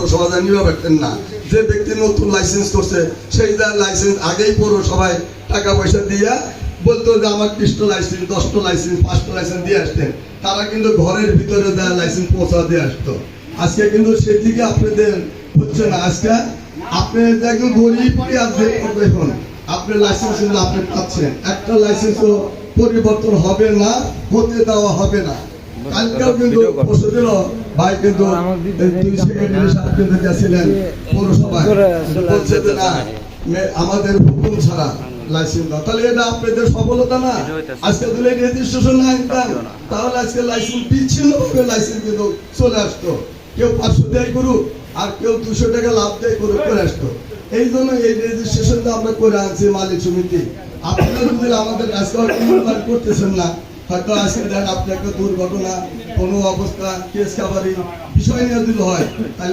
পৌরসভা নিবে পারতেন না। যে ব্যক্তি নতুন লাইসেন্স করছে সেই তার লাইসেন্স আগেই পৌরসভায় টাকা পয়সা দিয়ে বলতো যে আমার 30টা লাইসেন্স, 10টা লাইসেন্স, 5টা লাইসেন্স দিয়ে আসতেন। তারা কিন্তু ঘরের ভিতরে দেওয়া লাইসেন্স পৌঁছা দিয়ে আসতো। আজকে কিন্তু সেদিকে আপনাদের হচ্ছে না। আজকে আপনি একজন গরিব দেখুন, আপনার লাইসেন্স কিন্তু আপনি পাচ্ছেন, একটা লাইসেন্সও পরিবর্তন হবে না, হতে দেওয়া হবে না। কালকেও কিন্তু পরশু দিন ভাই কিন্তু সেক্রেটারি সাহেব কিন্তু গেছিলেন পৌরসভায়, বলছে যে না আমাদের হুকুম ছাড়া লাইসেন্স দাও। তাহলে এটা আপনাদের সফলতা না? আজকে যদি রেজিস্ট্রেশন না আনতাম তাহলে আজকে লাইসেন্স বিচ্ছিন্ন ভাবে লাইসেন্স কিন্তু চলে আসতো। কেউ 500 দেয় করুক আর কেউ 200 টাকা লাভ দেয় করুক করে আসতো। এই জন্য এই রেজিস্ট্রেশনটা আমরা করে আনছি মালিক সমিতি। আপনারা যদি আমাদের কাজটা করতেছেন না, হয়তো আজকে দেন আপনি একটা দুর্ঘটনা কোনো অবস্থা কেস কাভারি বিষয় নিয়ে যদি হয় তাহলে